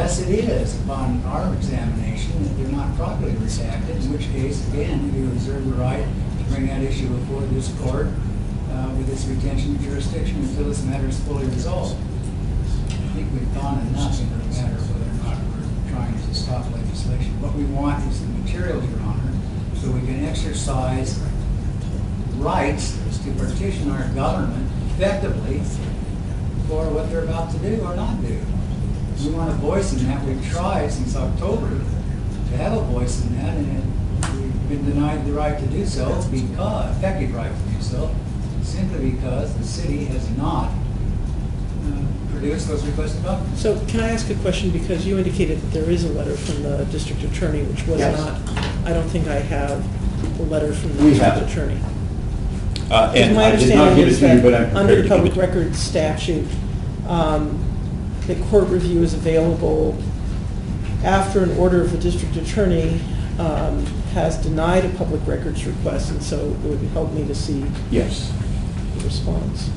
unless it is, upon our examination, that they're not properly redacted, in which case, again, we reserve the right to bring that issue before this court with its retention of jurisdiction until this matter is fully resolved. I think we've gone enough into the matter of whether or not we're trying to stop legislation. What we want is the materials, Your Honor, so we can exercise rights to partition our government effectively for what they're about to do or not do. We want a voice in that. We've tried since October to have a voice in that, and we've been denied the right to do so, because, effective right to do so, simply because the city has not produced those requested documents. So can I ask a question, because you indicated that there is a letter from the district attorney, which was Yes. not, I don't think I have the letter from the district attorney. And my I did not understanding give it is to you, that but I'm prepared under the to give public it. records statute, the court review is available after an order of the district attorney has denied a public records request, and so it would help me to see Yes. the response.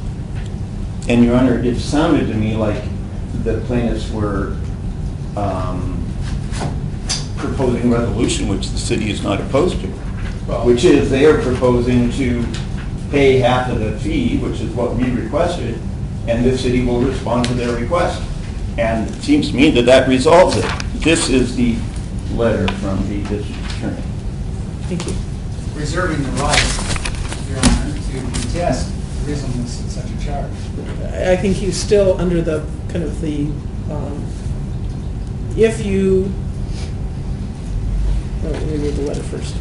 And Your Honor, it sounded to me like the plaintiffs were proposing resolution, which the city is not opposed to, which is they are proposing to pay half of the fee, which is what we requested, and the city will respond to their request. And it seems to me that that resolves it. This is the letter from the district attorney. Thank you. Reserving the right, Your Honor, to contest the reasonableness of such a charge. I think he's still under the kind of the, if you, oh, let me read the letter first.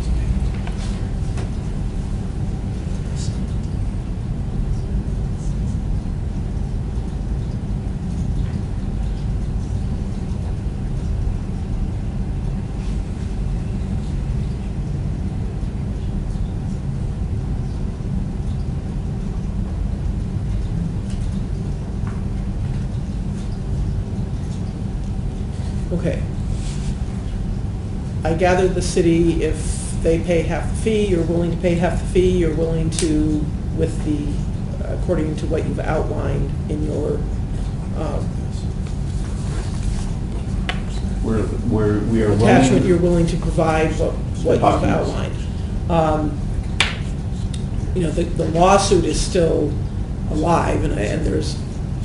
Okay. I gather the city, if they pay half the fee, you're willing to pay half the fee, you're willing to, with the, according to what you've outlined in your, We are attachment, willing- you're willing to provide what you've outlined. You know, the lawsuit is still alive, and there's,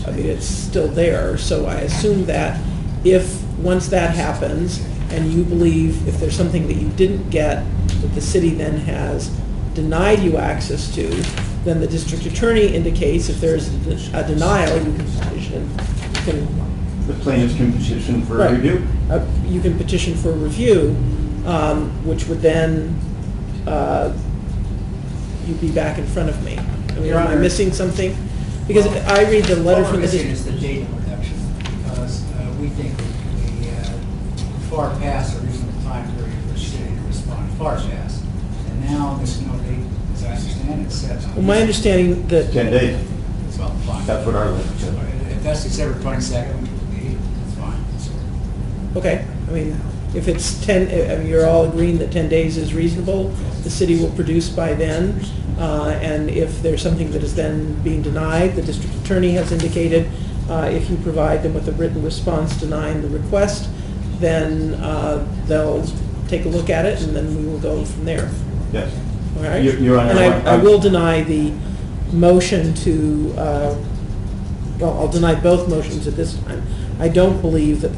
I mean, it's still there, so I assume that if, once that happens, and you believe if there's something that you didn't get, that the city then has denied you access to, then the district attorney indicates if there's a denial, you can petition, The plaintiffs can petition for Right. review. You can petition for review, which would then, you'd be back in front of me. I mean, Your am I Honor. missing something? Because I read the letter from the What we're missing district. is the date of reduction, because we think that we far past a reasonable time period for the city to respond, far past. And now there's no date, as I understand it, set on. Well, my understanding that, 10 days. Well, fine. That's what our letter said. If that's December 22nd, which would be, that's fine. okay, I mean, if it's 10, I mean, you're all agreeing that 10 days is reasonable, the city will produce by then, and if there's something that is then being denied, the district attorney has indicated, if you provide them with a written response denying the request, then they'll take a look at it, and then we will go from there. Yes. All right? Your Honor, And I will deny the motion to, well, I'll deny both motions at this time. I don't believe that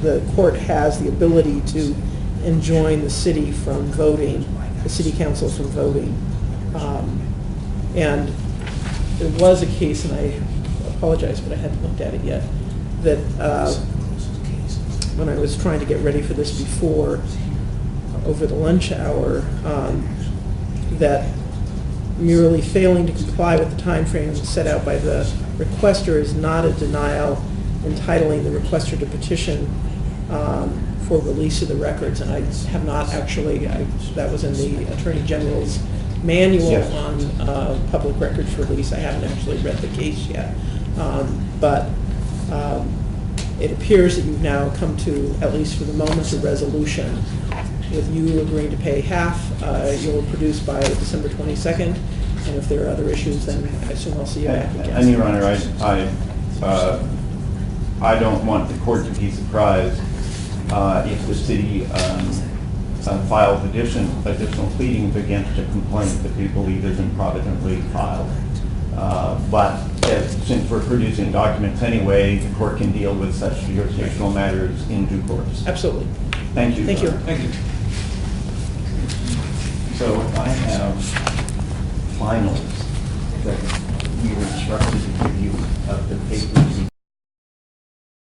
the court has the ability to enjoin the city from voting, the city council from voting. And there was a case, and I apologize, but I hadn't looked at it yet, that when I was trying to get ready for this before, over the lunch hour, that merely failing to comply with the timeframe set out by the requester is not a denial entitling the requester to petition for release of the records. And I have not actually, that was in the Attorney General's manual Yes. on public records release. I haven't actually read the case yet. But it appears that you've now come to, at least for the moment, a resolution. With you agreeing to pay half, you'll produce by December 22nd. And if there are other issues, then I assume I'll see you back again. And Your Honor, I don't want the court to be surprised if the city files additional pleadings against a complaint that we believe is improvidently filed. But since we're producing documents anyway, the court can deal with such jurisdictional matters in due course. Absolutely. Thank you. Thank you. Thank you. So I have finals that we were instructed to give you of the papers